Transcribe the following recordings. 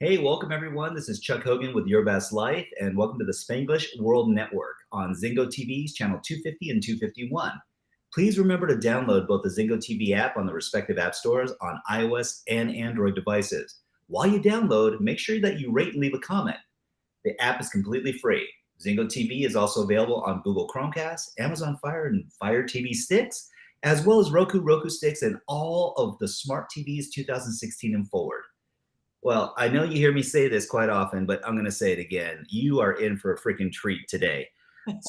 Hey, welcome everyone. This is Chuck Hogan with Your Best Life, and welcome to the Spanglish World Network on Zingo TV's channel 250 and 251. Please remember to download both the Zingo TV app on the respective app stores on iOS and Android devices. While you download, make sure that you rate and leave a comment. The app is completely free. Zingo TV is also available on Google Chromecast, Amazon Fire and Fire TV sticks, as well as Roku sticks, and all of the smart TVs 2016 and forward. Well, I know you hear me say this quite often, but I'm going to say it again. You are in for a freaking treat today.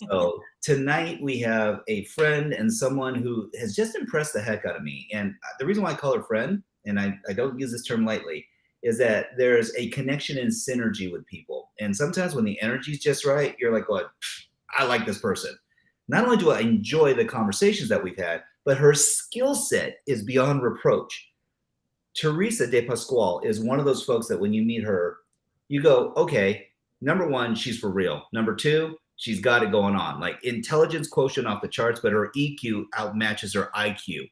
So tonight we have a friend and someone who has just impressed the heck out of me. And the reason why I call her friend, and I don't use this term lightly, is that there's a connection and synergy with people. And sometimes when the energy is just right, you're like, "What? I like this person." Not only do I enjoy the conversations that we've had, but her skill set is beyond reproach. Theresa Depasquale is one of those folks that when you meet her, you go, okay, number one, she's for real. Number two, she's got it going on. Like intelligence quotient off the charts, but her EQ outmatches her IQ.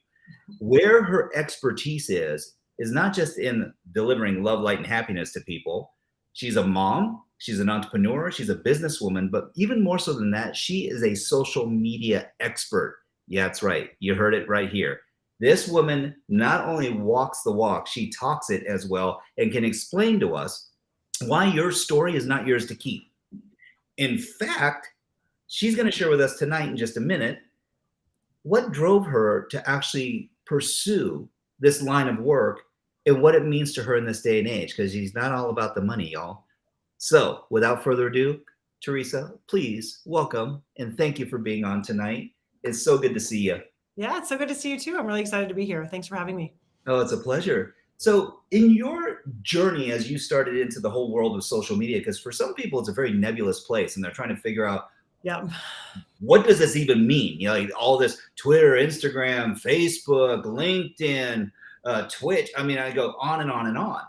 Where her expertise is not just in delivering love, light, and happiness to people. She's a mom, she's an entrepreneur, she's a businesswoman, but even more so than that, she is a social media expert. Yeah, that's right. You heard it right here. This woman not only walks the walk, she talks it as well and can explain to us why your story is not yours to keep. In fact, she's going to share with us tonight in just a minute what drove her to actually pursue this line of work and what it means to her in this day and age, because she's not all about the money, y'all. So without further ado, Theresa, please welcome and thank you for being on tonight. It's so good to see you. Yeah, it's so good to see you too. I'm really excited to be here. Thanks for having me. Oh, it's a pleasure. So in your journey as you started into the whole world of social media, because for some people it's a very nebulous place and they're trying to figure out, yeah, what does this even mean? You know, like all this Twitter, Instagram, Facebook, LinkedIn, Twitch. I mean, I go on and on and on.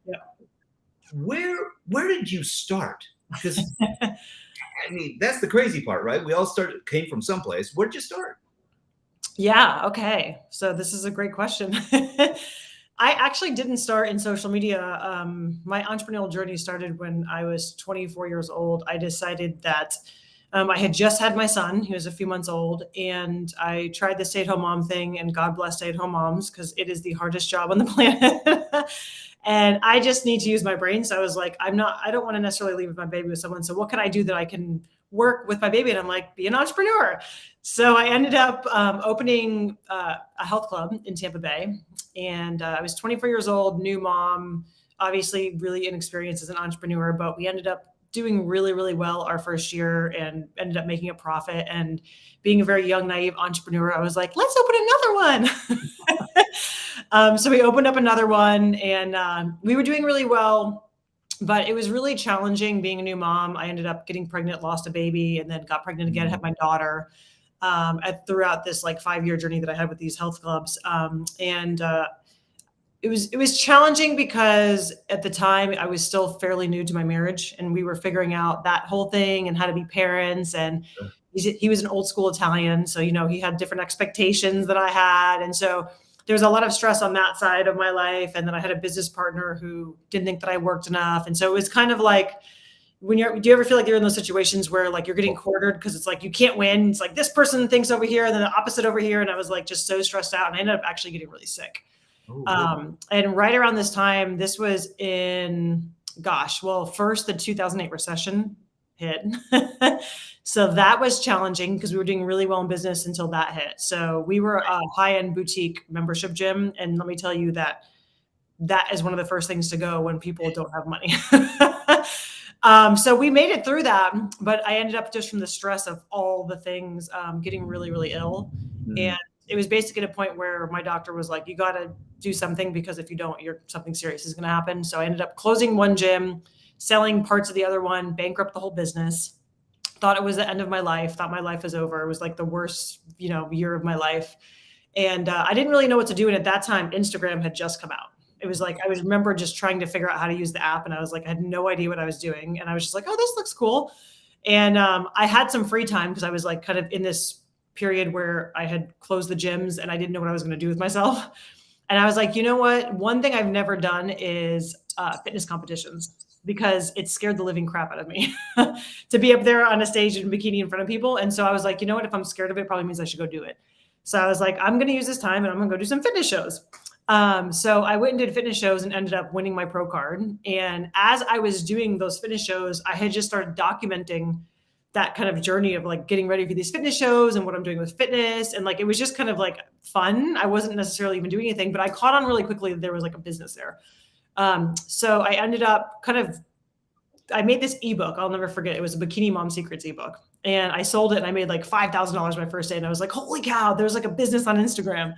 Yeah. Where did you start? Because I mean, that's the crazy part, right? We all came from someplace. Where did you start? Yeah. Okay. So this is a great question. I actually didn't start in social media. My entrepreneurial journey started when I was 24 years old. I decided that I had just had my son. He was a few months old, and I tried the stay-at-home mom thing, and God bless stay-at-home moms because it is the hardest job on the planet. And I just need to use my brain. So I was like, I don't want to necessarily leave my baby with someone. So what can I do that I can work with my baby? And I'm like, be an entrepreneur. So I ended up opening a health club in Tampa Bay. And I was 24 years old, new mom, obviously really inexperienced as an entrepreneur, but we ended up doing really, really well our first year and ended up making a profit. And being a very young, naive entrepreneur, I was like, let's open another one. So we opened up another one and we were doing really well, but it was really challenging being a new mom. I ended up getting pregnant, lost a baby, and then got pregnant again, had my daughter throughout this like 5-year journey that I had with these health clubs. It was challenging because at the time I was still fairly new to my marriage and we were figuring out that whole thing and how to be parents. And he was an old school Italian. So, you know, he had different expectations that I had. And so there was a lot of stress on that side of my life. And then I had a business partner who didn't think that I worked enough. And so it was kind of like, do you ever feel like you're in those situations where like you're getting quartered because it's like you can't win? It's like this person thinks over here and then the opposite over here. And I was like just so stressed out and I ended up actually getting really sick. And right around this time, this was in, first the 2008 recession hit. So that was challenging because we were doing really well in business until that hit. So we were a high-end boutique membership gym. And let me tell you that is one of the first things to go when people don't have money. So we made it through that, but I ended up just from the stress of all the things, getting really, really ill. Mm-hmm. And it was basically at a point where my doctor was like, you got to do something because if you don't, something serious is going to happen. So I ended up closing one gym, selling parts of the other one, bankrupt the whole business, thought it was the end of my life, thought my life was over. It was like the worst, year of my life. And I didn't really know what to do. And at that time, Instagram had just come out. It was like, I remember just trying to figure out how to use the app. And I was like, I had no idea what I was doing. And I was just like, oh, this looks cool. And I had some free time because I was like kind of in this period where I had closed the gyms and I didn't know what I was going to do with myself. And I was like, you know what? One thing I've never done is fitness competitions because it scared the living crap out of me to be up there on a stage in bikini in front of people. And so I was like, you know what, if I'm scared of it, probably means I should go do it. So I was like, I'm going to use this time and I'm going to go do some fitness shows. So I went and did fitness shows and ended up winning my pro card. And as I was doing those fitness shows, I had just started documenting that kind of journey of like getting ready for these fitness shows and what I'm doing with fitness. And like, it was just kind of like fun. I wasn't necessarily even doing anything, but I caught on really quickly that there was like a business there. So I ended up I made this ebook. I'll never forget. It was a Bikini Mom Secrets ebook. And I sold it and I made like $5,000 my first day. And I was like, holy cow, there's like a business on Instagram.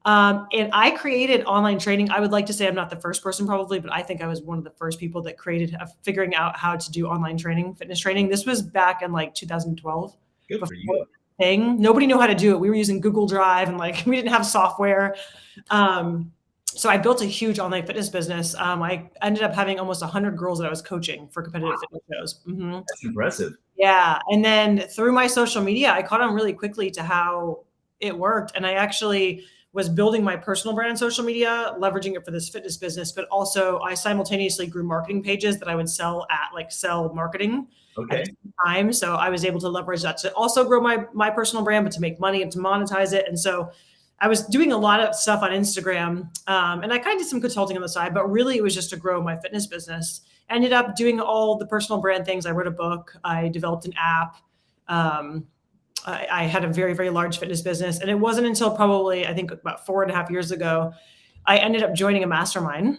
And I created online training. I would like to say I'm not the first person probably, but I think I was one of the first people that created figuring out how to do online training, fitness training. This was back in like 2012. Good for you. Nobody knew how to do it. We were using Google Drive and like, we didn't have software. So I built a huge online fitness business. I ended up having almost 100 girls that I was coaching for competitive fitness shows. Mm-hmm. That's impressive. Yeah. And then through my social media, I caught on really quickly to how it worked. And I actually was building my personal brand on social media, leveraging it for this fitness business, but also I simultaneously grew marketing pages that I would sell marketing at the same time. So I was able to leverage that to also grow my personal brand, but to make money and to monetize it. And so I was doing a lot of stuff on Instagram, and I kind of did some consulting on the side, but really it was just to grow my fitness business. I ended up doing all the personal brand things. I wrote a book. I developed an app. I had a very, very large fitness business. And it wasn't until probably, I think about 4.5 years ago, I ended up joining a mastermind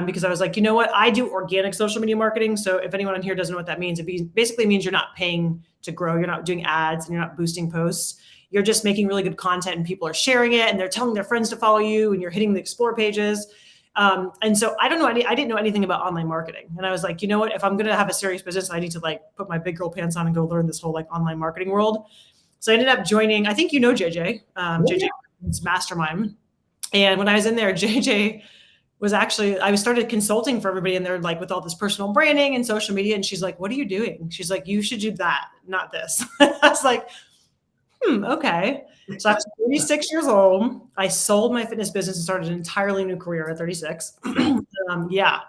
because I was like, you know what? I do organic social media marketing. So if anyone on here doesn't know what that means, it basically means you're not paying to grow. You're not doing ads and you're not boosting posts. You're just making really good content and people are sharing it and they're telling their friends to follow you and you're hitting the explore pages. And so I didn't know anything about online marketing. And I was like, you know what, if I'm going to have a serious business, I need to like put my big girl pants on and go learn this whole like online marketing world. So I ended up joining, I think, you know, JJ's mastermind. And when I was in there, JJ I started consulting for everybody and they're like with all this personal branding and social media. And she's like, what are you doing? She's like, you should do that, not this. I was like, okay. So I was 36 years old. I sold my fitness business and started an entirely new career at 36. Yeah,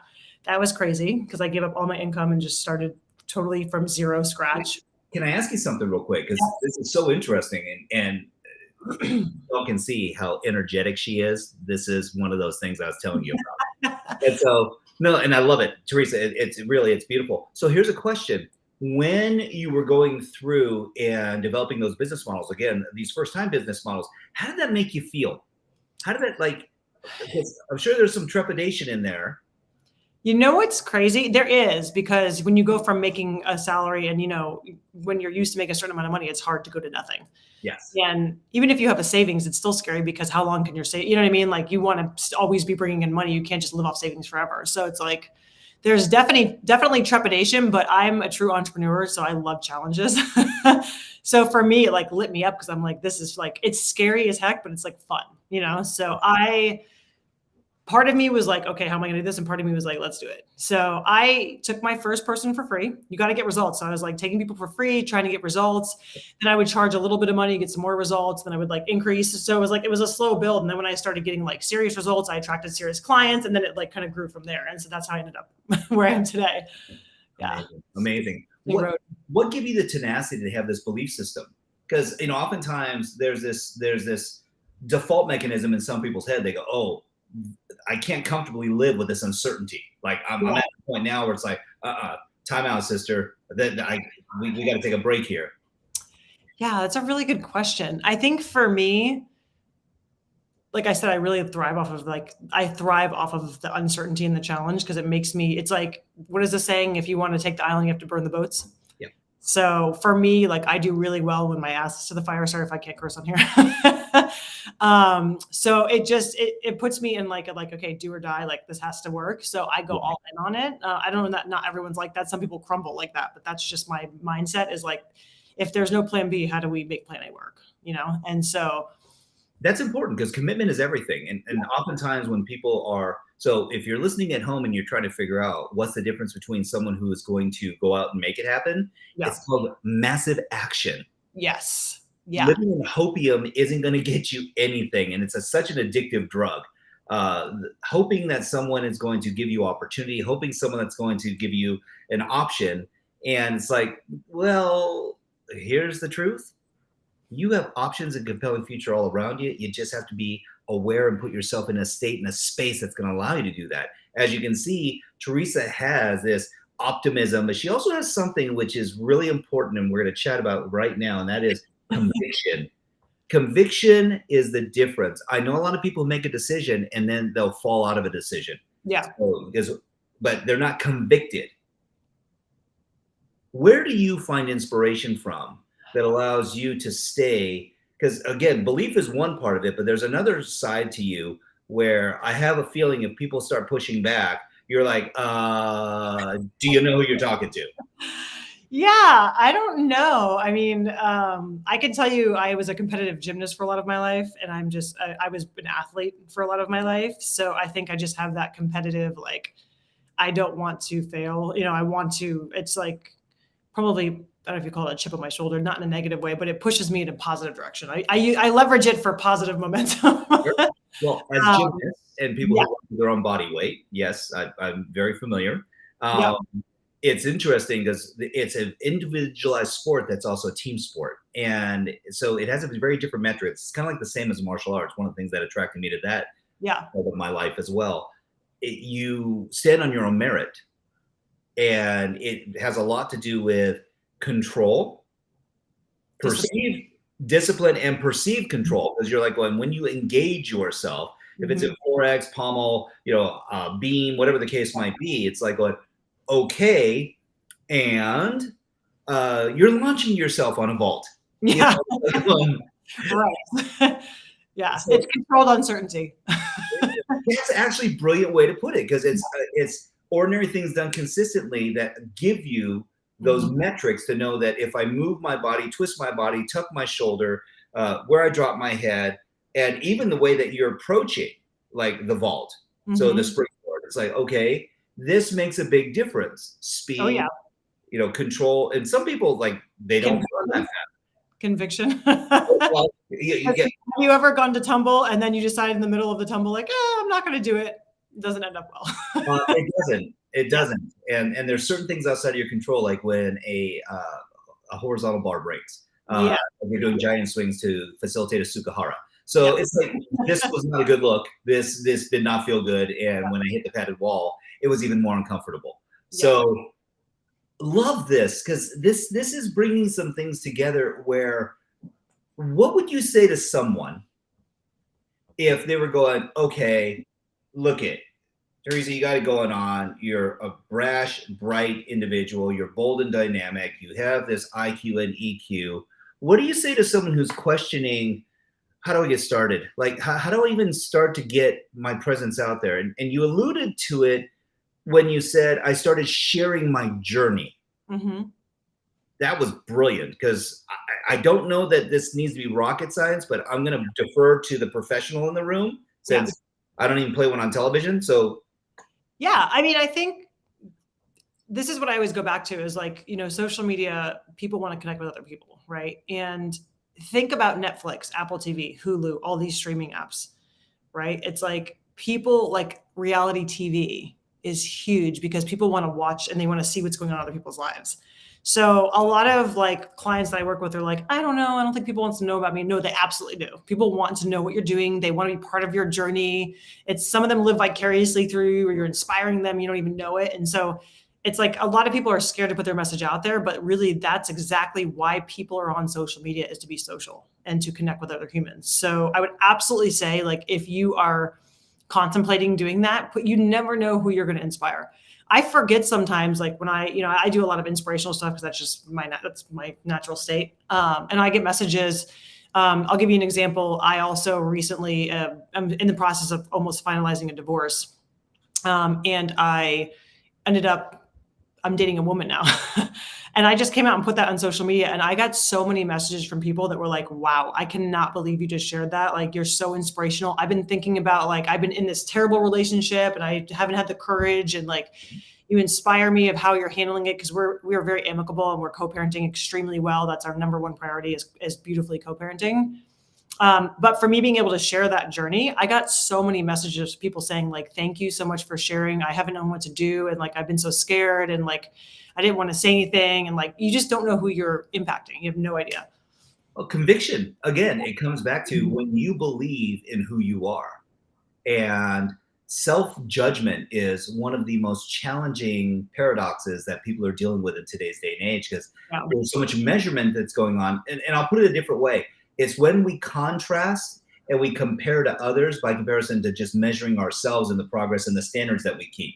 that was crazy because I gave up all my income and just started totally from zero scratch. Can I ask you something real quick? Because this is so interesting and y'all can see how energetic she is. This is one of those things I was telling you about. And so, no, and I love it. Theresa, it's beautiful. So here's a question. When you were going through and developing those business models, again, these first-time business models, how did that make you feel? How did that, like, I'm sure there's some trepidation in there. You know what's crazy? There is, because when you go from making a salary and, you know, when you're used to making a certain amount of money, it's hard to go to nothing. Yes. And even if you have a savings, it's still scary because how long can you save? You know what I mean? Like you want to always be bringing in money. You can't just live off savings forever. So it's like, there's definitely trepidation, but I'm a true entrepreneur. So I love challenges. So for me, it like lit me up because I'm like, this is like, it's scary as heck, but it's like fun, you know? So part of me was like, okay, how am I going to do this? And part of me was like, let's do it. So I took my first person for free. You got to get results. So I was like taking people for free, trying to get results. Then I would charge a little bit of money, get some more results. Then I would like increase. So it was a slow build. And then when I started getting like serious results, I attracted serious clients and then it like kind of grew from there. And so that's how I ended up where I am today. Yeah. Amazing. What gave you the tenacity to have this belief system? Because, you know, oftentimes there's this default mechanism in some people's head. They go, oh, I can't comfortably live with this uncertainty. Like I'm at the point now where it's like, time out, sister. We got to take a break here. Yeah, that's a really good question. I think for me, like I said, I really thrive off of the uncertainty and the challenge because it makes me, it's like, what is the saying? If you want to take the island, you have to burn the boats. Yeah. So for me, like I do really well when my ass is to the fire. Sorry if I can't curse on here. So it puts me in like, okay, do or die, like this has to work. So I go all in on it. I don't know that not everyone's like that. Some people crumble like that, but that's just my mindset is like, if there's no plan B, how do we make plan A work? You know? And so that's important because commitment is everything. And oftentimes when people are, so if you're listening at home and you're trying to figure out what's the difference between someone who is going to go out and make it happen, it's called massive action. Yes. Yeah. Living in hopium isn't going to get you anything. And it's such an addictive drug. hoping that someone is going to give you opportunity, hoping someone that's going to give you an option. And it's like, well, here's the truth. You have options and compelling future all around you. You just have to be aware and put yourself in a state, in a space that's going to allow you to do that. As you can see, Theresa has this optimism, but she also has something which is really important and we're going to chat about right now, and that is conviction. Conviction is the difference. I know a lot of people make a decision and then they'll fall out of a decision. Yeah. But they're not convicted. Where do you find inspiration from that allows you to stay? Because again, belief is one part of it, but there's another side to you where I have a feeling if people start pushing back, you're like, do you know who you're talking to? Yeah, I don't know. I mean, I can tell you I was a competitive gymnast for a lot of my life, and I was an athlete for a lot of my life. So I think I just have that competitive, like, I don't want to fail. I want to, it's like probably, I don't know if you call it a chip on my shoulder, not in a negative way, but it pushes me in a positive direction. I leverage it for positive momentum. Sure. Well, as gymnasts and people who work with their own body weight, yes, I'm very familiar. It's interesting because it's an individualized sport that's also a team sport. And so it has a very different metrics. It's kind of like the same as martial arts. One of the things that attracted me to that part of my life as well. You stand on your own merit. And it has a lot to do with control, perceived discipline, and perceived control. Because you're like, when you engage yourself, if it's a 4X, pommel, beam, whatever the case might be, it's like going, okay, and you're launching yourself on a vault. Yeah. Right. Yeah. So, it's controlled uncertainty. That's actually a brilliant way to put it, because it's ordinary things done consistently that give you those metrics to know that if I move my body, twist my body, tuck my shoulder, where I drop my head, and even the way that you're approaching, like the vault. So the springboard, it's like, okay, this makes a big difference. Speed, control. And some people, like, they don't run that fast. Conviction. Well, have you ever gone to tumble and then you decide in the middle of the tumble, like, I'm not going to do it? It doesn't end up well. It doesn't. And there's certain things outside of your control, like when a horizontal bar breaks. You're doing giant swings to facilitate a sukahara. So it's like, this was not a good look. This did not feel good. And when I hit the padded wall, it was even more uncomfortable. So love this, because this is bringing some things together where, what would you say to someone if they were going, okay, look it, Theresa, you got it going on. You're a brash, bright individual. You're bold and dynamic. You have this IQ and EQ. What do you say to someone who's questioning, how do I get started? Like, how do I even start to get my presence out there? And you alluded to it when you said, I started sharing my journey. That was brilliant, because I don't know that this needs to be rocket science, but I'm going to defer to the professional in the room, since I don't even play one on television. So I mean, I think this is what I always go back to is, like, social media, people want to connect with other people, right? And think about Netflix, Apple TV, Hulu, all these streaming apps, right? It's like, people, like, reality TV is huge because people want to watch and they want to see what's going on in other people's lives. So a lot of, like, clients that I work with are like, I don't know, I don't think people want to know about me. No, they absolutely do. People want to know what you're doing. They want to be part of your journey. It's, some of them live vicariously through you, or you're inspiring them, you don't even know it. And so it's like, a lot of people are scared to put their message out there, but really that's exactly why people are on social media, is to be social and to connect with other humans. So I would absolutely say, like, if you are contemplating doing that, but you never know who you're going to inspire. I forget sometimes, like, when I do a lot of inspirational stuff, because that's my natural state. And I get messages. I'll give you an example. I also recently, I'm in the process of almost finalizing a divorce. And I ended up, I'm dating a woman now. And I just came out and put that on social media. And I got so many messages from people that were like, wow, I cannot believe you just shared that. Like, you're so inspirational. I've been thinking about, like, I've been in this terrible relationship and I haven't had the courage, and, like, you inspire me of how you're handling it. Cause we are very amicable and we're co-parenting extremely well. That's our number one priority, is beautifully co-parenting. But for me being able to share that journey, I got so many messages, people saying like, thank you so much for sharing. I haven't known what to do. And like, I've been so scared and like, I didn't want to say anything. And like, you just don't know who you're impacting. You have no idea. Well, conviction, again, it comes back to Mhm. when you believe in who you are. And self-judgment is one of the most challenging paradoxes that people are dealing with in today's day and age, because Yeah. there's so much measurement that's going on. And I'll put it a different way. It's when we contrast and we compare to others by comparison to just measuring ourselves and the progress and the standards that we keep.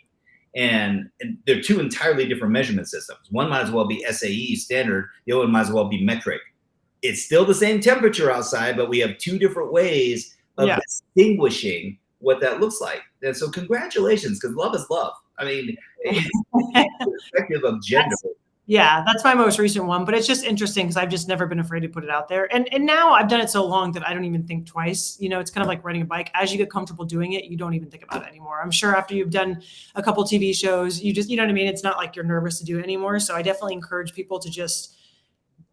And they're two entirely different measurement systems. One might as well be SAE, standard. The other one might as well be metric. It's still the same temperature outside, but we have two different ways of Yeah. distinguishing what that looks like. And so congratulations, because love is love. I mean, irrespective of gender. Yeah, that's my most recent one, but it's just interesting because I've just never been afraid to put it out there. And now I've done it so long that I don't even think twice. You know, it's kind of like riding a bike. As you get comfortable doing it, you don't even think about it anymore. I'm sure after you've done a couple TV shows, you just, you know what I mean? It's not like you're nervous to do it anymore. So I definitely encourage people to just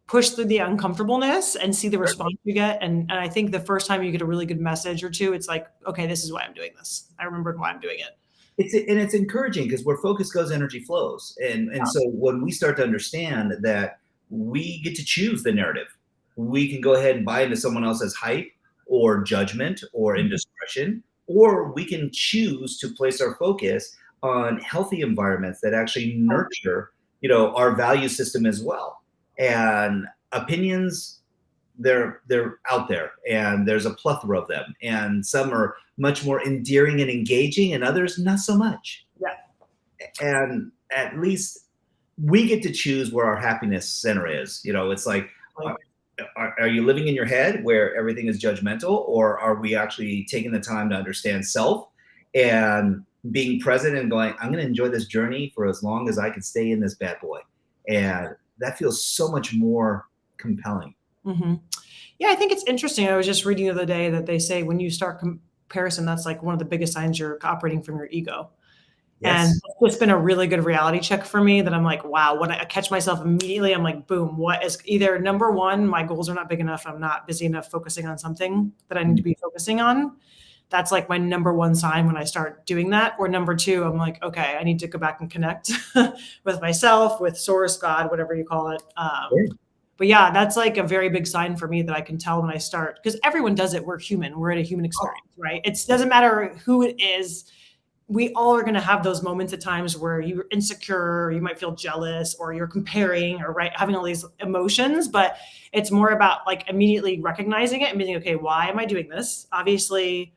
push through the uncomfortableness and see the response you get. And I think the first time you get a really good message or two, it's like, okay, this is why I'm doing this. I remembered why I'm doing it. It's encouraging because where focus goes, energy flows. And so when we start to understand that we get to choose the narrative, we can go ahead and buy into someone else's hype or judgment or indiscretion, or we can choose to place our focus on healthy environments that actually nurture, our value system as well. And opinions, they're out there, and there's a plethora of them, and some are much more endearing and engaging, and others not so much. Yeah. And at least we get to choose where our happiness center is. It's like, are you living in your head where everything is judgmental, or are we actually taking the time to understand self and being present and going, I'm going to enjoy this journey for as long as I can stay in this bad boy? And that feels so much more compelling. Mm-hmm. Yeah, I think it's interesting. I was just reading the other day that they say when you start comparison, that's like one of the biggest signs you're operating from your ego. And Yes. it's been a really good reality check for me that I'm like, wow, when I catch myself immediately, I'm like, boom, what is either number one, my goals are not big enough. I'm not busy enough focusing on something that I need to be focusing on. That's like my number one sign when I start doing that. Or number two, I'm like, okay, I need to go back and connect with myself, with source, God, whatever you call it. But yeah, that's like a very big sign for me that I can tell when I start, because everyone does it. We're human. We're at a human experience, right? It doesn't matter who it is. We all are going to have those moments at times where you're insecure, you might feel jealous, or you're comparing, or right, having all these emotions. But it's more about like immediately recognizing it and being, okay, why am I doing this? Obviously,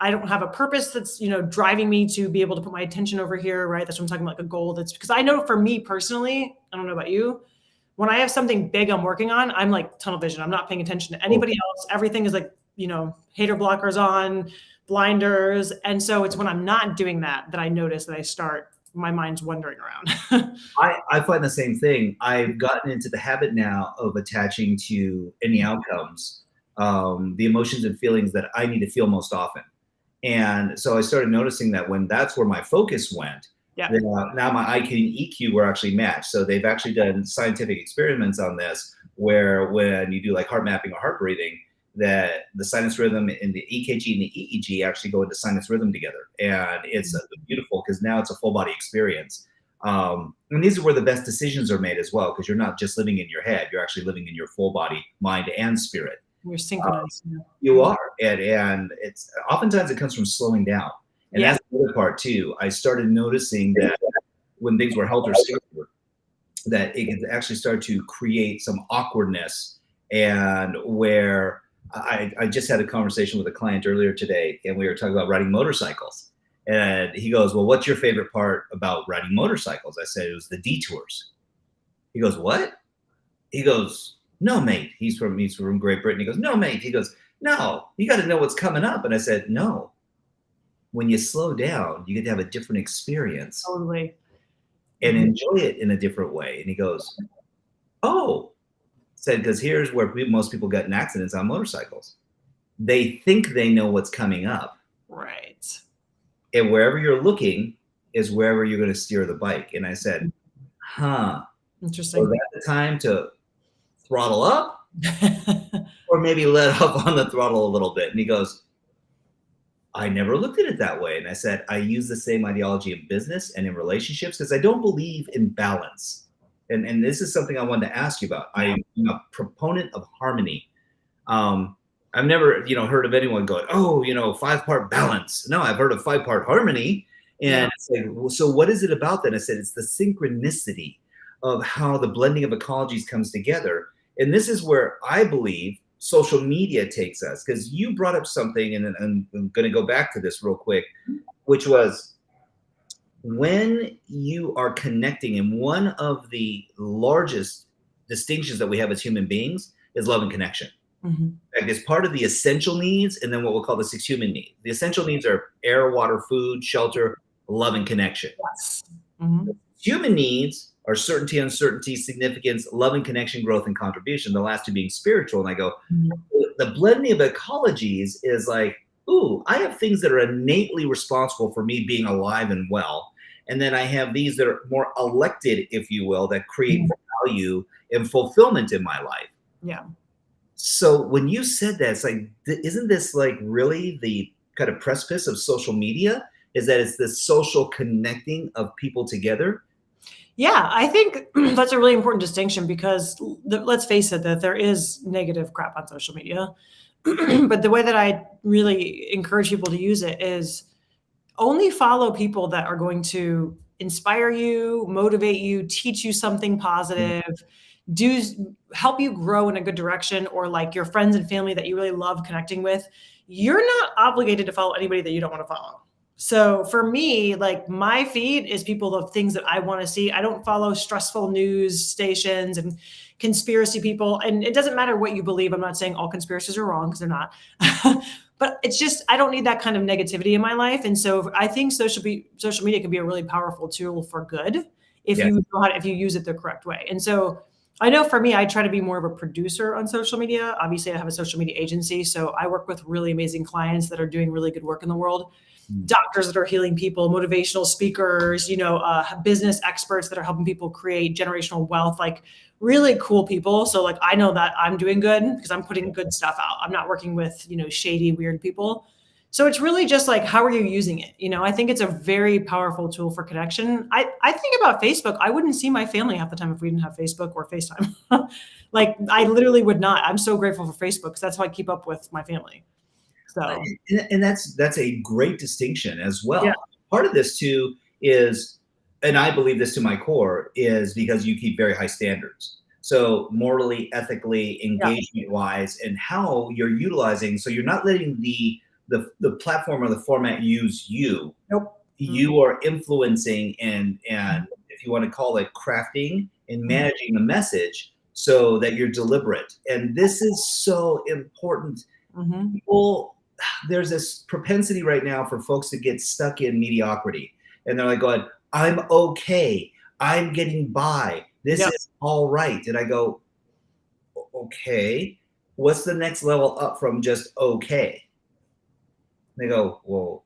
I don't have a purpose that's, driving me to be able to put my attention over here, right? That's what I'm talking about, like a goal. That's because I know for me personally, I don't know about you, when I have something big I'm working on, I'm like tunnel vision. I'm not paying attention to anybody else. Everything is like, hater blockers on, blinders. And so it's when I'm not doing that I notice that my mind's wandering around. I find the same thing. I've gotten into the habit now of attaching to any outcomes, the emotions and feelings that I need to feel most often. And so I started noticing that when that's where my focus went, Yeah. now my IQ and EQ were actually matched. So they've actually done scientific experiments on this, where when you do like heart mapping or heart breathing, that the sinus rhythm and the EKG and the EEG actually go into sinus rhythm together. And it's beautiful because now it's a full body experience. And these are where the best decisions are made as well, because you're not just living in your head, you're actually living in your full body, mind, and spirit. You're synchronized. You are. And it's oftentimes it comes from slowing down. And that's the other part too. I started noticing that when things were helter-skelter, that it can actually start to create some awkwardness, and where I just had a conversation with a client earlier today, and we were talking about riding motorcycles. And he goes, well, what's your favorite part about riding motorcycles? I said, it was the detours. He goes, what? He goes, no, mate. He's from Great Britain. He goes, no, mate. He goes, no, you got to know what's coming up. And I said, no. When you slow down, you get to have a different experience. Totally. And enjoy it in a different way. And he goes, oh, said, because here's where most people get in accidents on motorcycles. They think they know what's coming up. Right. And wherever you're looking is wherever you're going to steer the bike. And I said, huh. Interesting. So that's the time to throttle up, or maybe let up on the throttle a little bit. And he goes, I never looked at it that way. And I said, I use the same ideology in business and in relationships because I don't believe in balance. And this is something I wanted to ask you about. I'm a proponent of harmony. I've never, heard of anyone going, oh, 5-part balance. No, I've heard of 5-part harmony. And it's like, well, so what is it about that? I said, it's the synchronicity of how the blending of ecologies comes together. And this is where I believe social media takes us, because you brought up something, and I'm going to go back to this real quick, which was when you are connecting, and one of the largest distinctions that we have as human beings is love and connection. Mm-hmm. Like, it's part of the essential needs, and then what we'll call the 6 human needs. The essential needs are air, water, food, shelter, love, and connection. Yes. Mm-hmm. Human needs are certainty, uncertainty, significance, love and connection, growth and contribution, the last 2 being spiritual. And I go, the blending of ecologies is like, ooh, I have things that are innately responsible for me being alive and well. And then I have these that are more elected, if you will, that create value and fulfillment in my life. Yeah. So when you said that, it's like, isn't this like really the kind of precipice of social media? Is that it's the social connecting of people together? Yeah, I think that's a really important distinction, because let's face it, that there is negative crap on social media. But the way that I really encourage people to use it is only follow people that are going to inspire you, motivate you, teach you something positive, help you grow in a good direction, or like your friends and family that you really love connecting with. You're not obligated to follow anybody that you don't want to follow. So for me, like, my feed is people of things that I want to see. I don't follow stressful news stations and conspiracy people. And it doesn't matter what you believe. I'm not saying all conspiracies are wrong, because they're not. But it's just, I don't need that kind of negativity in my life. And so I think social media can be a really powerful tool for good if you use it the correct way. And so I know for me, I try to be more of a producer on social media. Obviously, I have a social media agency, so I work with really amazing clients that are doing really good work in the world. Doctors that are healing people, motivational speakers, business experts that are helping people create generational wealth, like really cool people. So like, I know that I'm doing good because I'm putting good stuff out. I'm not working with, shady, weird people. So it's really just like, how are you using it? I think it's a very powerful tool for connection. I think about Facebook. I wouldn't see my family half the time if we didn't have Facebook or FaceTime. Like, I literally would not. I'm so grateful for Facebook because that's how I keep up with my family. So, and that's a great distinction as well. Yeah. Part of this too is, and I believe this to my core, is because you keep very high standards. So morally, ethically, engagement wise, and how you're utilizing. So you're not letting the platform or the format use you. Nope. You are influencing and if you want to call it, crafting and managing the message so that you're deliberate. And this is so important. People, there's this propensity right now for folks to get stuck in mediocrity. And they're like going, I'm okay. I'm getting by. This is all right. And I go, okay, what's the next level up from just okay? They go, well,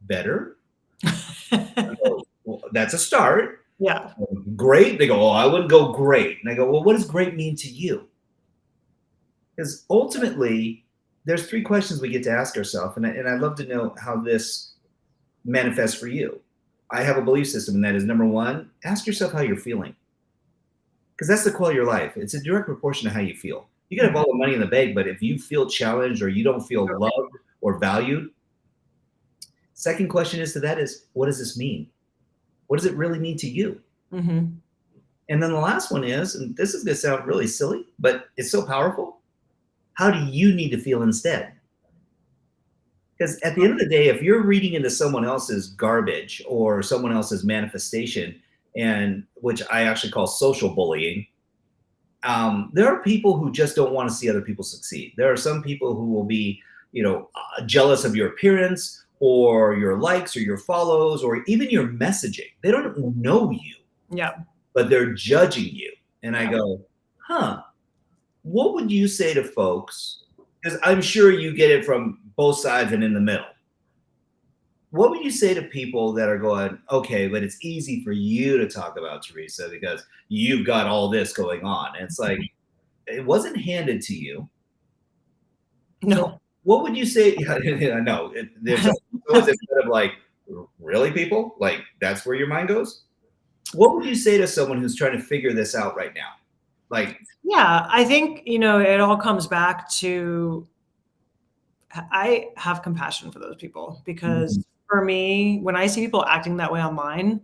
better. I go, well, that's a start. Yeah. Great. They go, oh, I wouldn't go great. And I go, well, what does great mean to you? Because ultimately, there's 3 questions we get to ask ourselves. And I'd love to know how this manifests for you. I have a belief system, and that is, number 1, ask yourself how you're feeling. Because that's the quality of your life. It's a direct proportion to how you feel. You can have all the money in the bank, but if you feel challenged or you don't feel loved or valued. Second question is to that is, what does this mean? What does it really mean to you? And then the last one is, and this is going to sound really silly, but it's so powerful. How do you need to feel instead? Because at the end of the day, if you're reading into someone else's garbage or someone else's manifestation, and which I actually call social bullying, there are people who just don't want to see other people succeed. There are some people who will be, jealous of your appearance or your likes or your follows or even your messaging. They don't know you, but they're judging you. And I go, what would you say to folks? Because I'm sure you get it from both sides and in the middle. What would you say to people that are going, okay, but it's easy for you to talk about, Theresa, because you've got all this going on? And it's like, it wasn't handed to you. So No. what would you say? Yeah, no, there's always instead of like, really, people? Like, that's where your mind goes? What would you say to someone who's trying to figure this out right now? Like, Yeah, I think, it all comes back to I have compassion for those people mhm, because for me, when I see people acting that way online,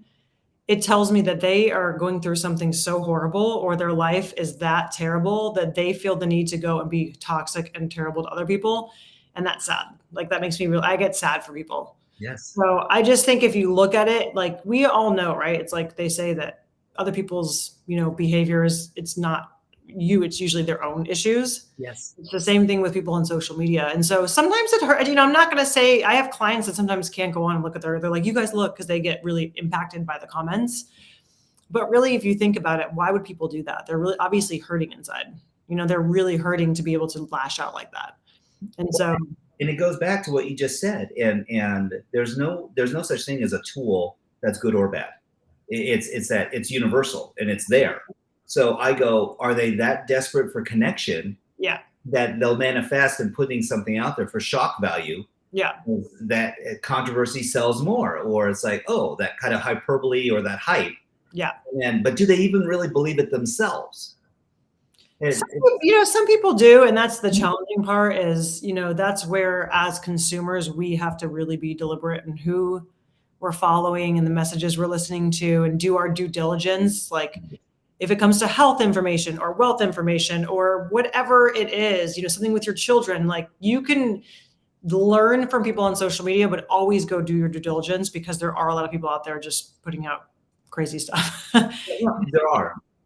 it tells me that they are going through something so horrible or their life is that terrible that they feel the need to go and be toxic and terrible to other people. And that's sad. Like that makes me real. I get sad for people. yes, So I just think if you look at it, like we all know, right? It's like they say that other people's, behaviors, it's not you, it's usually their own issues. yes, It's the same thing with people on social media. And so sometimes it hurts. I'm not going to say I have clients that sometimes can't go on and look at they're like, you guys look, because they get really impacted by the comments. But really, if you think about it, why would people do that? They're really obviously hurting inside. They're really hurting to be able to lash out like that. And so, and it goes back to what you just said. And there's no such thing as a tool that's good or bad. It's that it's universal and it's there. So I go, are they that desperate for connection yeah, that they'll manifest in putting something out there for shock value yeah, that controversy sells more, or it's like, oh, that kind of hyperbole or that hype. yeah. But do they even really believe it themselves? It, Some, some people do, and that's the challenging part is, that's where as consumers, we have to really be deliberate in who we're following and the messages we're listening to and do our due diligence. Like if it comes to health information or wealth information or whatever it is, something with your children, like you can learn from people on social media, but always go do your due diligence because there are a lot of people out there just putting out crazy stuff. there are, there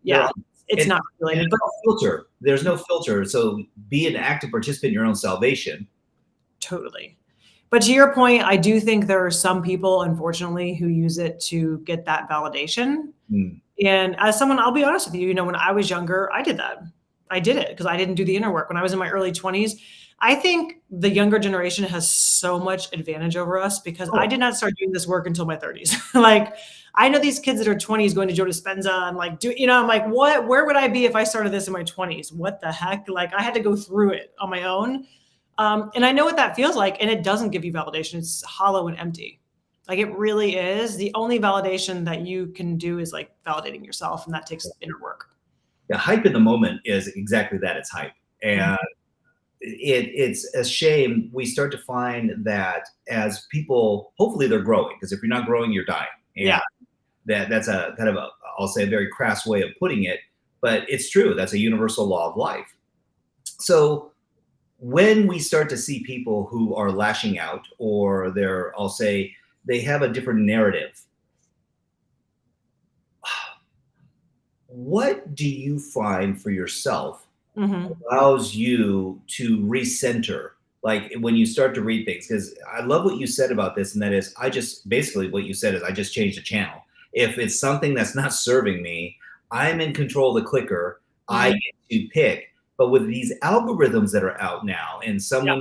Yeah, are, it's and, not and related, but no filter. There's no filter. So be an active participant in your own salvation. totally. But to your point, I do think there are some people, unfortunately, who use it to get that validation. Mm. And as someone, I'll be honest with you, when I was younger, I did that. I did it because I didn't do the inner work. When I was in my early 20s, I think the younger generation has so much advantage over us because I Oh, did not start doing this work until my 30s. Like, I know these kids that are 20s going to Joe Dispenza and like, I'm like, what, where would I be if I started this in my 20s? What the heck? Like, I had to go through it on my own. And I know what that feels like. And it doesn't give you validation. It's hollow and empty. Like it really is. The only validation that you can do is like validating yourself. And that takes inner work. the hype in the moment is exactly that. It's hype. Mhm. And it's a shame we start to find that as people, hopefully they're growing, because if you're not growing, you're dying. And Yeah. that's a kind of a, I'll say, a very crass way of putting it, but it's true. That's a universal law of life. So when we start to see people who are lashing out, or I'll say, they have a different narrative, what do you find for yourself Hmm. allows you to recenter, like when you start to read things? Because I love what you said about this, and that is, I just basically, what you said is, I just changed the channel. If it's something that's not serving me, I'm in control of the clicker. I Hmm. get to pick. But with these algorithms that are out now, and Yeah.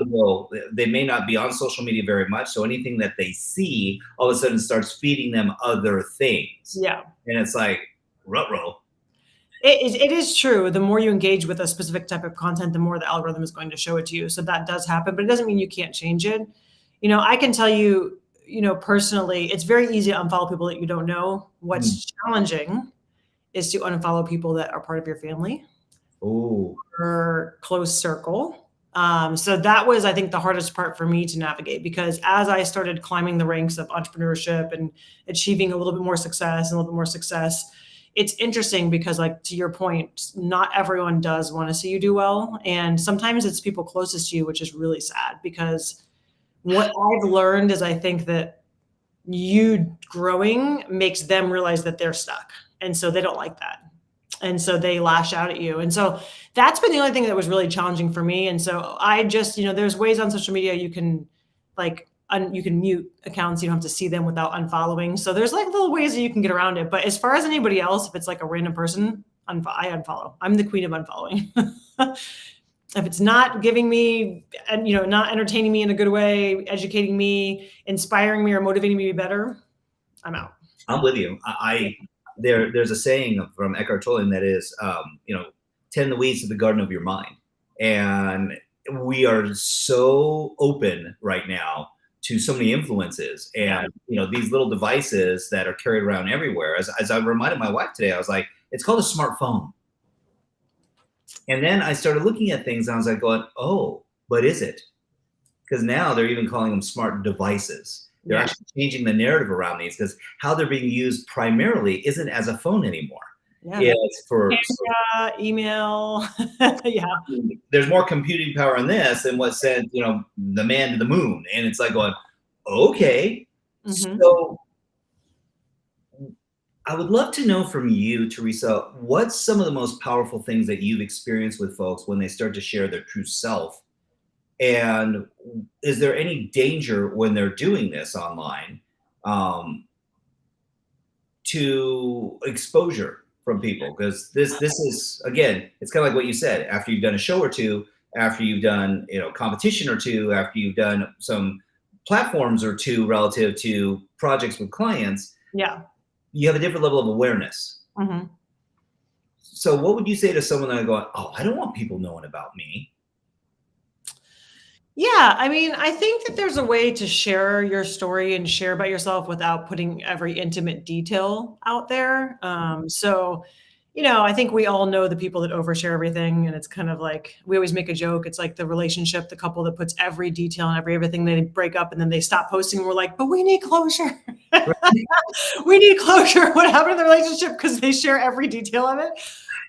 they may not be on social media very much, so anything that they see all of a sudden starts feeding them other things, Yeah. and it's like, ruh-roh. It is true. The more you engage with a specific type of content, the more the algorithm is going to show it to you. So that does happen, but it doesn't mean you can't change it. I can tell you, personally, it's very easy to unfollow people that you don't know. Mm. What's challenging is to unfollow people that are part of your family Oh, or close circle. So that was, I think, the hardest part for me to navigate because as I started climbing the ranks of entrepreneurship and achieving a little bit more success and a little bit more success, it's interesting because, like, to your point, not everyone does want to see you do well. And sometimes it's people closest to you, which is really sad because what I've learned is I think that you growing makes them realize that they're stuck. And so they don't like that. And so they lash out at you. And so that's been the only thing that was really challenging for me. And so I just, there's ways on social media you can like, you can mute accounts. You don't have to see them without unfollowing. So there's like little ways that you can get around it. But as far as anybody else, if it's like a random person, I unfollow. I'm the queen of unfollowing. If it's not giving me, and not entertaining me in a good way, educating me, inspiring me, or motivating me to be better, I'm out. I'm with you. There's a saying from Eckhart Tolle that is, tend the weeds to the garden of your mind. And we are so open right now to so many influences Yeah. and these little devices that are carried around everywhere. As I reminded my wife today, I was like, it's called a smartphone. And then I started looking at things and I was like going, oh, but is it? Because now they're even calling them smart devices. They're Yeah. actually changing the narrative around these because how they're being used primarily isn't as a phone anymore. Yeah. It's for Email. Yeah. there's more computing power in this than what sent the man to the moon, and it's like going, okay. Mhm. So I would love to know from you, Theresa, what's some of the most powerful things that you've experienced with folks when they start to share their true self? And is there any danger when they're doing this online um, to exposure from people? Because this is, again, it's kind of like what you said. After you've done a show or two, after you've done competition or two, after you've done some platforms or two relative to projects with clients, Yeah. you have a different level of awareness. Mhm. So what would you say to someone that going, oh, I don't want people knowing about me? Yeah, I mean, I think that there's a way to share your story and share about yourself without putting every intimate detail out there. I think we all know the people that overshare everything, and it's kind of like we always make a joke. It's like the relationship, the couple that puts every detail and everything they break up, and then they stop posting. And we're like, but we need closure. We need closure. What happened in the relationship? Because they share every detail of it.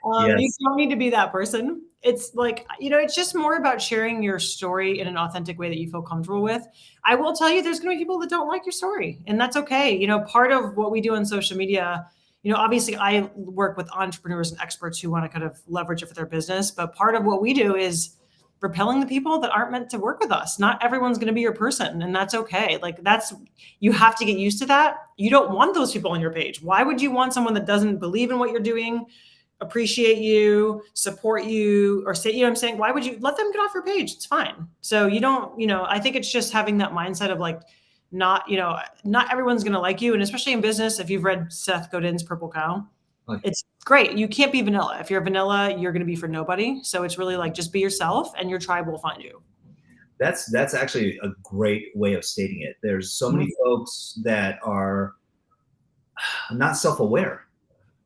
You Yes. don't need to be that person. It's like, it's just more about sharing your story in an authentic way that you feel comfortable with. I will tell you, there's going to be people that don't like your story, and that's okay. Part of what we do on social media, obviously I work with entrepreneurs and experts who want to kind of leverage it for their business. But part of what we do is repelling the people that aren't meant to work with us. Not everyone's going to be your person, and that's okay. You have to get used to that. You don't want those people on your page. Why would you want someone that doesn't believe in what you're doing, appreciate you, support you, or say, what I'm saying? Why would you let them get off your page? It's fine. So you don't, I think it's just having that mindset of like, not everyone's going to like you. And especially in business, if you've read Seth Godin's Purple Cow, Okay. it's great. You can't be vanilla. If you're vanilla, you're going to be for nobody. So it's really like, just be yourself and your tribe will find you. That's actually a great way of stating it. There's so many folks that are not self-aware.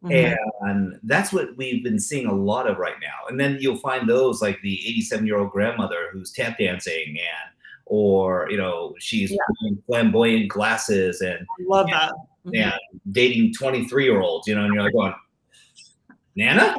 Mhm. And that's what we've been seeing a lot of right now. And then you'll find those like the 87-year-old grandmother who's tap dancing or she's Yeah. wearing flamboyant glasses and I love that. and dating 23-year-olds, and you're like going, Nana?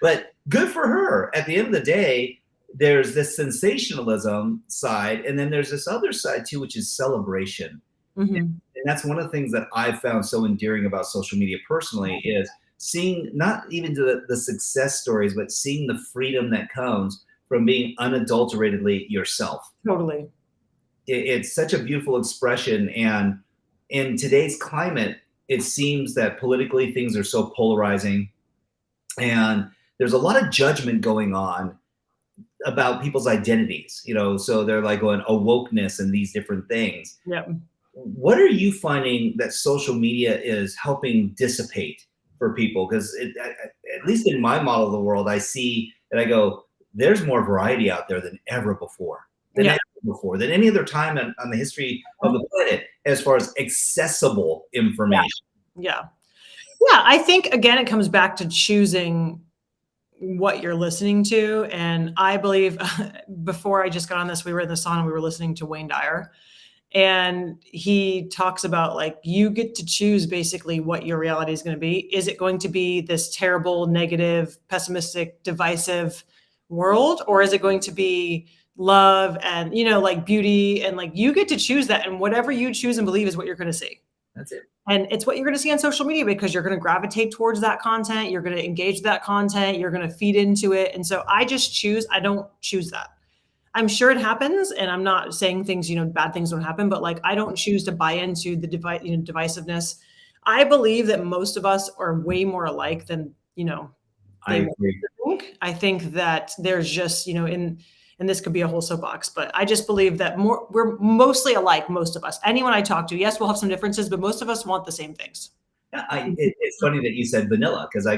But good for her. At the end of the day, there's this sensationalism side, and then there's this other side too, which is celebration. Mhm. And that's one of the things that I've found so endearing about social media personally is seeing not even the success stories, but seeing the freedom that comes from being unadulteratedly yourself. Totally. It's such a beautiful expression. And in today's climate, it seems that politically things are so polarizing. And there's a lot of judgment going on about people's identities, so they're like going awokeness and these different things. Yeah. What are you finding that social media is helping dissipate for people? Because at least in my model of the world, I see and I go, there's more variety out there than ever before, than any other time on the history of the planet, as far as accessible information. Yeah. Yeah. I think, again, it comes back to choosing what you're listening to. And I believe before I just got on this, we were in the sauna, we were listening to Wayne Dyer. And he talks about like, you get to choose basically what your reality is going to be. Is it going to be this terrible, negative, pessimistic, divisive world? Or is it going to be love and, like beauty? And like, you get to choose that. And whatever you choose and believe is what you're going to see. That's it. And it's what you're going to see on social media because you're going to gravitate towards that content. You're going to engage with that content. You're going to feed into it. And so I don't choose that. I'm sure it happens. And I'm not saying things, bad things don't happen, but like, I don't choose to buy into the divisiveness. I believe that most of us are way more alike than, I agree. I think that there's just, and this could be a whole soapbox, but I just believe that we're mostly alike, most of us. Anyone I talk to, yes, we'll have some differences, but most of us want the same things. It's funny that you said vanilla because I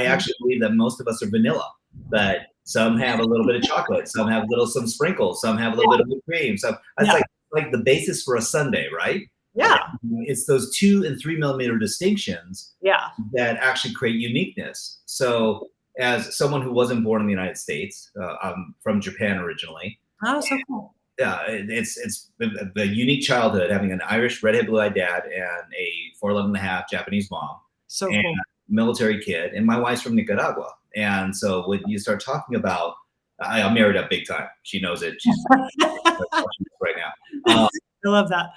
actually believe that most of us are vanilla, but Some have a little bit of chocolate. Some have some sprinkles. Some have a little Yeah. bit of whipped cream. So that's Yeah. like the basis for a sundae, right? Yeah. It's those 2 and 3 millimeter distinctions Yeah. that actually create uniqueness. So as someone who wasn't born in the United States, I'm from Japan originally. Oh, so cool. It's a unique childhood having an Irish redhead blue-eyed dad and a 4'11.5" Japanese mom. So And cool. military kid, and my wife's from Nicaragua. And so when you start talking about, I'm married up big time. She knows it. She's watching this right now. I love that.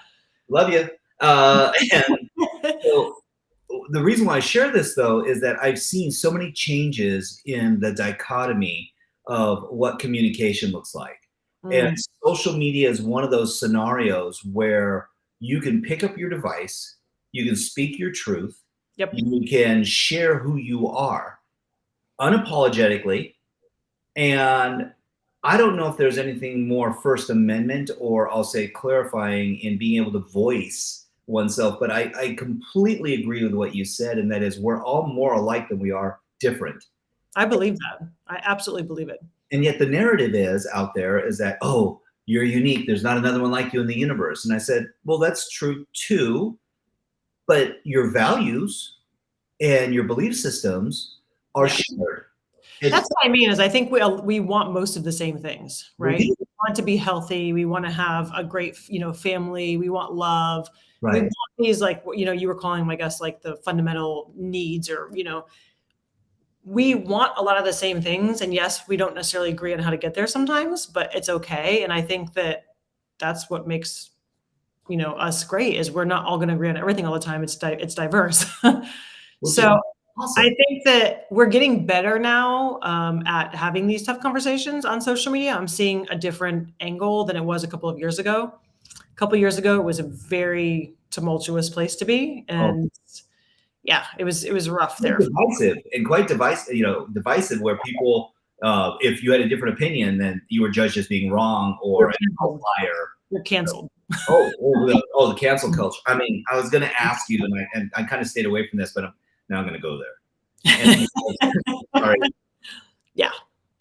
Love you. And so the reason why I share this though is that I've seen so many changes in the dichotomy of what communication looks like. And social media is one of those scenarios where you can pick up your device, you can speak your truth, Yep. you can share who you are unapologetically. And I don't know if there's anything more First Amendment or I'll say clarifying in being able to voice oneself. But I completely agree with what you said, and that is we're all more alike than we are different. I believe that. I absolutely believe it. And yet the narrative is out there is that, oh, you're unique. There's not another one like you in the universe. And I said, well, that's true too. But your values and your belief systems are shared. That's what I mean is I think we want most of the same things, right? We want to be healthy. We want to have a great, family. We want love. Right. We want these you were calling them, I guess, like the fundamental needs or, we want a lot of the same things. And yes, we don't necessarily agree on how to get there sometimes, but it's okay. And I think that that's what makes, us great is we're not all going to agree on everything all the time. It's diverse. So awesome. I think that we're getting better now at having these tough conversations on social media. I'm seeing a different angle than it was a couple of years ago. A couple of years ago, it was a very tumultuous place to be. And yeah, it was rough there. Divisive and quite divisive where people, if you had a different opinion, then you were judged as being wrong or an outlier. You're canceled. The cancel culture. I mean, I was going to ask you, and I kind of stayed away from this, but now I'm going to go there. Sorry. Yeah.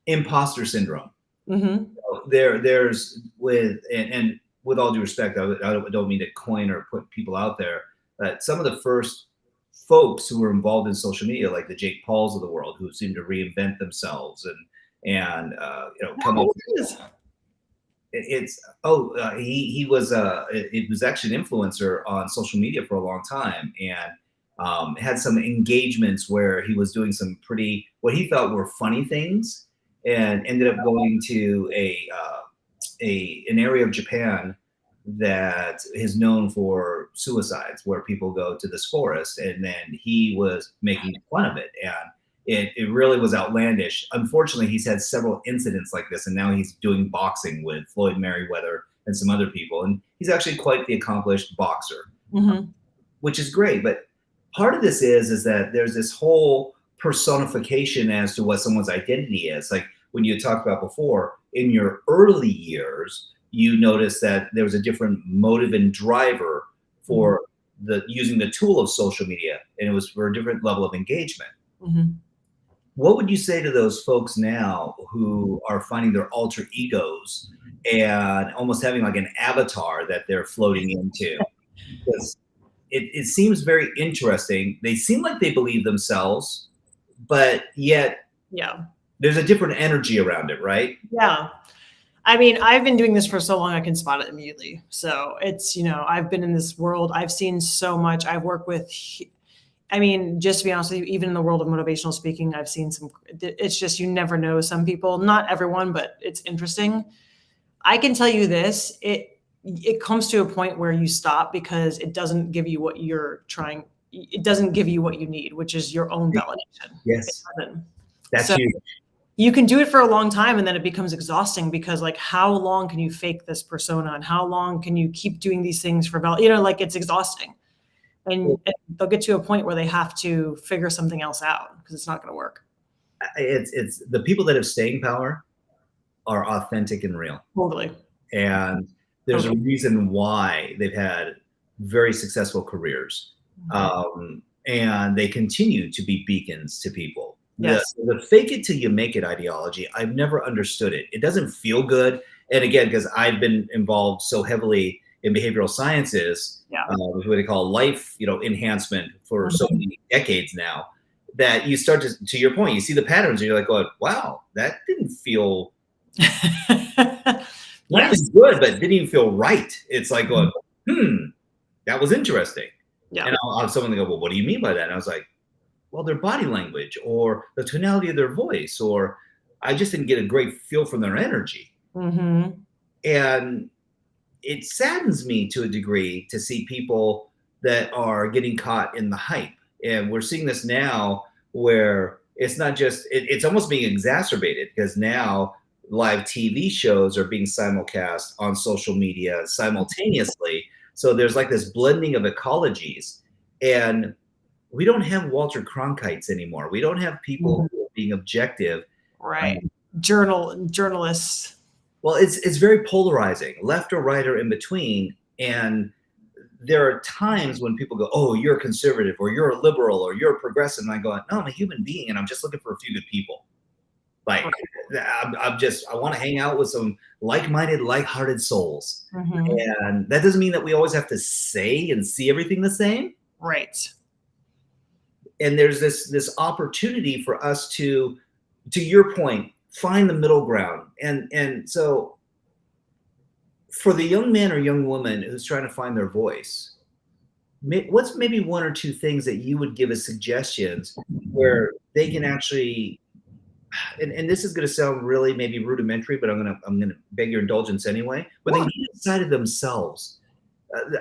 Imposter syndrome. Mm-hmm. There's with all due respect, I don't mean to coin or put people out there, but some of the first folks who were involved in social media, like the Jake Pauls of the world, who seem to reinvent themselves and come up. He was actually an influencer on social media for a long time and had some engagements where he was doing some pretty what he thought were funny things and ended up going to an area of Japan that is known for suicides, where people go to this forest, and then he was making fun of it, and it really was outlandish. Unfortunately, he's had several incidents like this, and now he's doing boxing with Floyd Mayweather and some other people, and he's actually quite the accomplished boxer, which is great. But part of this is that there's this whole personification as to what someone's identity is. Like when you talked about before, in your early years, you notice that there was a different motive and driver for using the tool of social media, and it was for a different level of engagement. What would you say to those folks now who are finding their alter egos and almost having like an avatar that they're floating into? Because it seems very interesting. They seem like they believe themselves, but yet there's a different energy around it, right? Yeah. I mean, I've been doing this for so long, I can spot it immediately. So it's, I've been in this world. I've seen so much. I've worked with, just to be honest with you, even in the world of motivational speaking, I've seen it's just, you never know some people, not everyone, but it's interesting. I can tell you this, it comes to a point where you stop because it doesn't give you what you're trying. It doesn't give you what you need, which is your own validation. Yes. That's huge. You can do it for a long time and then it becomes exhausting because how long can you fake this persona and how long can you keep doing these things for it's exhausting. And they'll get to a point where they have to figure something else out because it's not going to work. It's the people that have staying power are authentic and real. Totally. And there's a reason why they've had very successful careers. And they continue to be beacons to people. Yes. The fake it till you make it ideology, I've never understood it. It doesn't feel good. And again, because I've been involved so heavily in behavioral sciences, Yeah. what they call life, enhancement for so Mhm. many decades now, that you start to your point, you see the patterns and you're like, going, wow, that didn't feel not Yes. even good, but didn't even feel right. It's like Mhm. going, that was interesting. Yeah. And I'll have someone go, well, what do you mean by that? And I was like, well, their body language or the tonality of their voice, or I just didn't get a great feel from their energy. Mhm. And it saddens me to a degree to see people that are getting caught in the hype. And we're seeing this now where it's not just, it's almost being exacerbated because now live TV shows are being simulcast on social media simultaneously. So there's like this blending of ecologies. And we don't have Walter Cronkites anymore. We don't have people Mhm. who are being objective. Right. Um, Journalists. well, it's very polarizing, left or right or in between. And there are times when people go, "Oh, you're a conservative, or you're a liberal, or you're a progressive," and I go, "No, I'm a human being, and I'm just looking for a few good people. Like, Right. I want to hang out with some like-minded, like-hearted souls." Mhm. And that doesn't mean that we always have to say and see everything the same. Right. And there's this opportunity for us to your point, find the middle ground. And so for the young man or young woman who's trying to find their voice, what's maybe one or two things that you would give as suggestions where they can actually, and this is going to sound really maybe rudimentary, but I'm gonna beg your indulgence anyway. But they Yeah. get inside of themselves.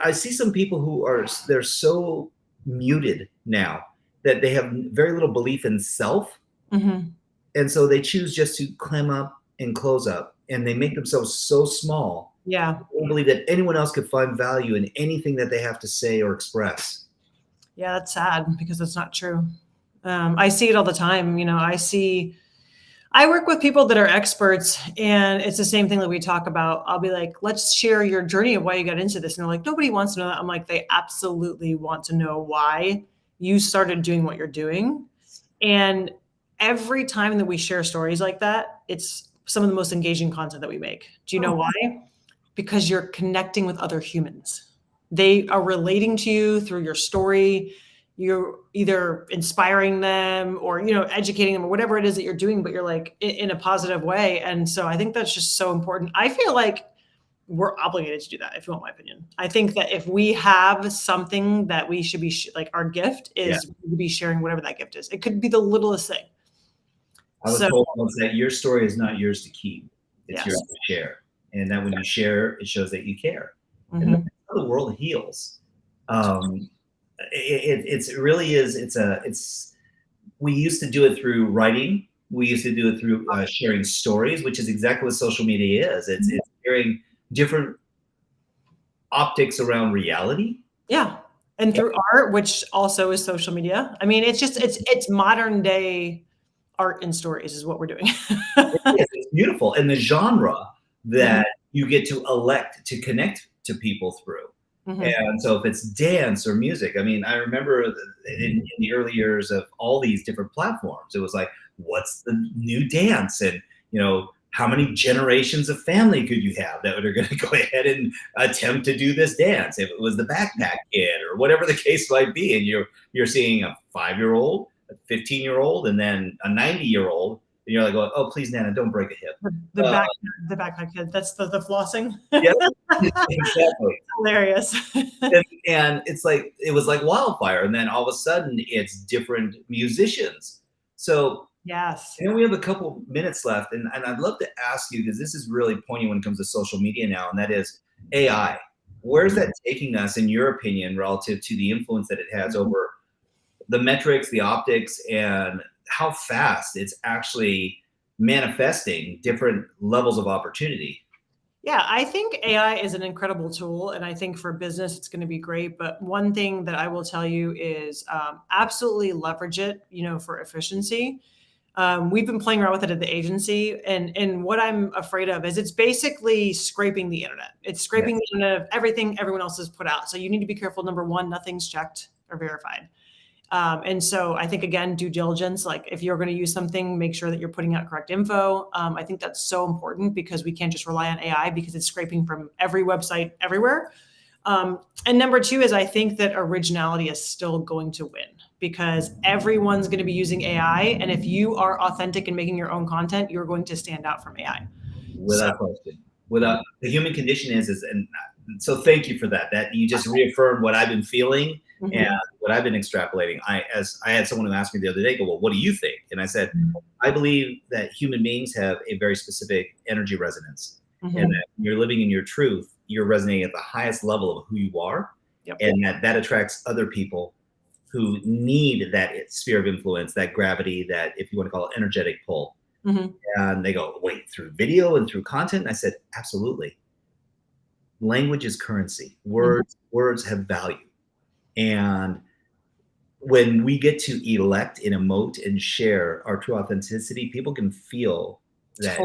I see some people who they're so muted now that they have very little belief in self. Mhm. And so they choose just to clam up and close up, and they make themselves so small. Yeah. They don't believe that anyone else could find value in anything that they have to say or express. Yeah, that's sad because that's not true. I see it all the time. I work with people that are experts, and it's the same thing that we talk about. I'll be like, let's share your journey of why you got into this. And they're like, nobody wants to know that. I'm like, they absolutely want to know why you started doing what you're doing. And every time that we share stories like that, it's some of the most engaging content that we make. Do you know Oh, why? Because you're connecting with other humans. They are relating to you through your story. You're either inspiring them or, educating them or whatever it is that you're doing, but you're like in a positive way. And so I think that's just so important. I feel like we're obligated to do that, if you want my opinion. I think that if we have something that we should be like our gift yeah. is to be sharing whatever that gift is. It could be the littlest thing. I was So told once that your story is not yours to keep, it's yours yes. to share. And that when you share, it shows that you care. And that's Mhm. how the world heals. It really is. We used to do it through writing. We used to do it through sharing stories, which is exactly what social media is. It's sharing different optics around reality. Yeah. And through art, which also is social media. I mean, it's modern day art and stories is what we're doing. It's beautiful. And the genre Mhm. that you get to elect to connect to people through. Mhm. And so if it's dance or music, I mean, I remember in the early years of all these different platforms, it was like, what's the new dance? And, how many generations of family could you have that are going to go ahead and attempt to do this dance? If it was the backpack kid or whatever the case might be, and you're seeing a 5-year-old, a 15-year-old, and then a 90-year-old, and you're like, going, oh, please, Nana, don't break a hip. The Uh, back the backpack kid. That's the flossing. yeah, exactly. Hilarious. And it's like it was like wildfire, and then all of a sudden it's different musicians. So Yes. we have a couple minutes left, and I'd love to ask you because this is really poignant when it comes to social media now, and that is AI. Where's that taking us, in your opinion, relative to the influence that it has over the metrics, the optics, and how fast it's actually manifesting different levels of opportunity? Yeah, I think AI is an incredible tool, and I think for business it's going to be great. But one thing that I will tell you is absolutely leverage it, for efficiency. We've been playing around with it at the agency, and what I'm afraid of is it's basically scraping the internet. It's Yeah. scraping the internet of everything everyone else has put out. So you need to be careful. Number one, nothing's checked or verified. And so I think, again, due diligence, like if you're going to use something, make sure that you're putting out correct info. I think that's so important because we can't just rely on AI because it's scraping from every website everywhere. And number two is I think that originality is still going to win because everyone's going to be using AI. And if you are authentic and making your own content, you're going to stand out from AI. Without question. Without the human condition and so thank you for that. That you just reaffirmed what I've been feeling and what I've been extrapolating. I had someone who asked me the other day, go, well, what do you think? And I said, I believe that human beings have a very specific energy resonance, and that when you're living in your truth, you're resonating at the highest level of who you are, and that attracts other people who need that sphere of influence, that gravity, that, if you want to call it, energetic pull. And they go, wait, through video and through content? And I said, absolutely. Language is currency. Words have value. And when we get to elect and emote and share our true authenticity, people can feel that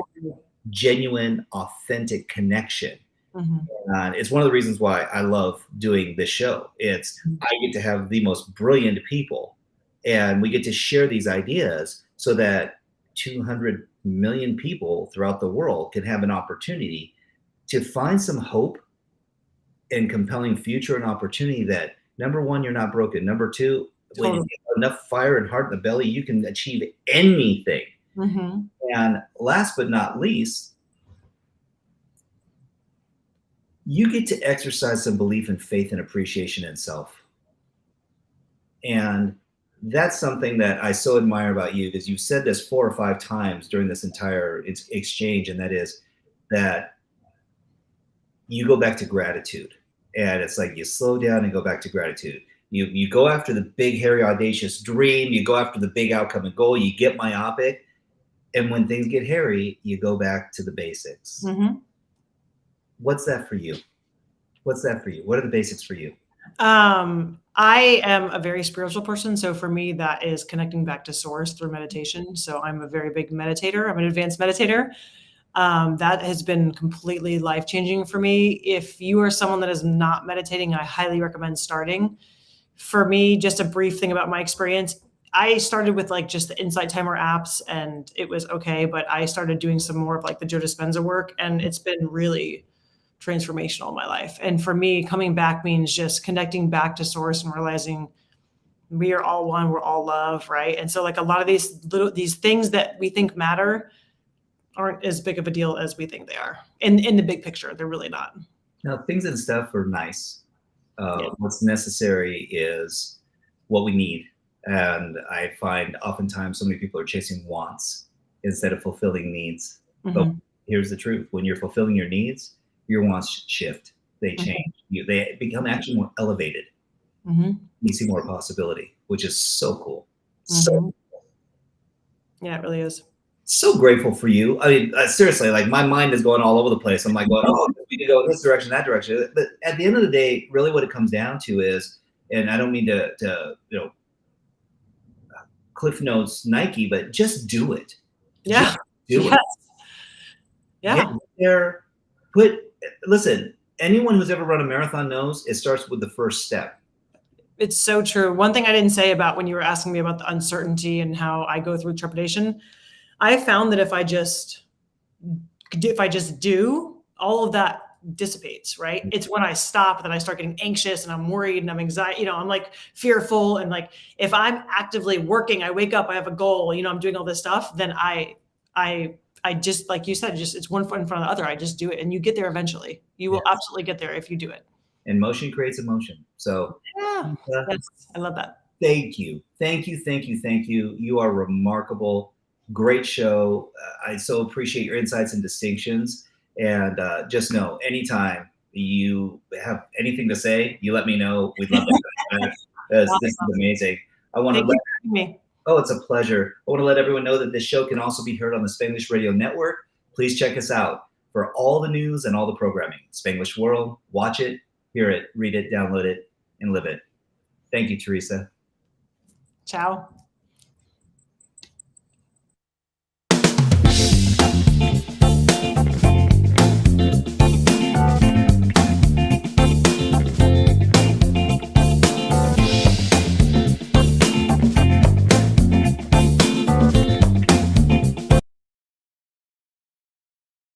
genuine, authentic connection. And it's one of the reasons why I love doing this show. It's I get to have the most brilliant people, and we get to share these ideas so that 200 million people throughout the world can have an opportunity to find some hope and compelling future and opportunity that, number one, you're not broken. Number two, when you have enough fire and heart in the belly, you can achieve anything. And last but not least, you get to exercise some belief and faith and appreciation in self. And that's something that I so admire about you, because you've said this 4 or 5 times during this entire exchange, and that is that you go back to gratitude. And it's like you slow down and go back to gratitude. You go after the big, hairy, audacious dream. You go after the big outcome and goal. You get myopic. And when things get hairy, you go back to the basics. What's that for you? What's that for you? What are the basics for you? I am a very spiritual person. So for me, that is connecting back to source through meditation. So I'm a very big meditator. I'm an advanced meditator. That has been completely life-changing for me. If you are someone that is not meditating, I highly recommend starting. For me, just a brief thing about my experience. I started with like just the Insight Timer apps and it was okay, but I started doing some more of like the Joe Dispenza work, and it's been really transformational in my life. And for me, coming back means just connecting back to source and realizing we are all one, we're all love, right? And so like a lot of these things that we think matter aren't as big of a deal as we think they are. In the big picture, they're really not. Now, things and stuff are nice. What's necessary is what we need. And I find oftentimes so many people are chasing wants instead of fulfilling needs. But here's the truth. When you're fulfilling your needs, your wants shift. They change. They become actually more elevated. You see more possibility, which is so cool. So cool. Yeah, it really is. So grateful for you. I mean, seriously, like my mind is going all over the place. I'm like, going, oh, we could go in this direction, that direction. But at the end of the day, really what it comes down to is, and I don't mean to Cliff Notes Nike, but just do it. Yeah. Just do it. Yeah. Get there. Listen, anyone who's ever run a marathon knows it starts with the first step. It's so true. One thing I didn't say about when you were asking me about the uncertainty and how I go through trepidation, I found that if I just do, all of that dissipates, right? It's when I stop that I start getting anxious and I'm worried and I'm anxiety, I'm like fearful. And like, if I'm actively working, I wake up, I have a goal, I'm doing all this stuff, then I just, like you said, it's one foot in front of the other. I just do it, and you get there eventually. You will absolutely get there if you do it. And motion creates emotion. So yeah, I love that. Thank you. Thank you. Thank you. Thank you. You are remarkable. Great show. I so appreciate your insights and distinctions. And just know, anytime you have anything to say, you let me know. We'd love to. This is amazing. I want to let me. Oh, it's a pleasure. I want to let everyone know that this show can also be heard on the Spanglish Radio Network. Please check us out for all the news and all the programming. Spanglish World. Watch it, hear it, read it, download it, and live it. Thank you, Theresa. Ciao.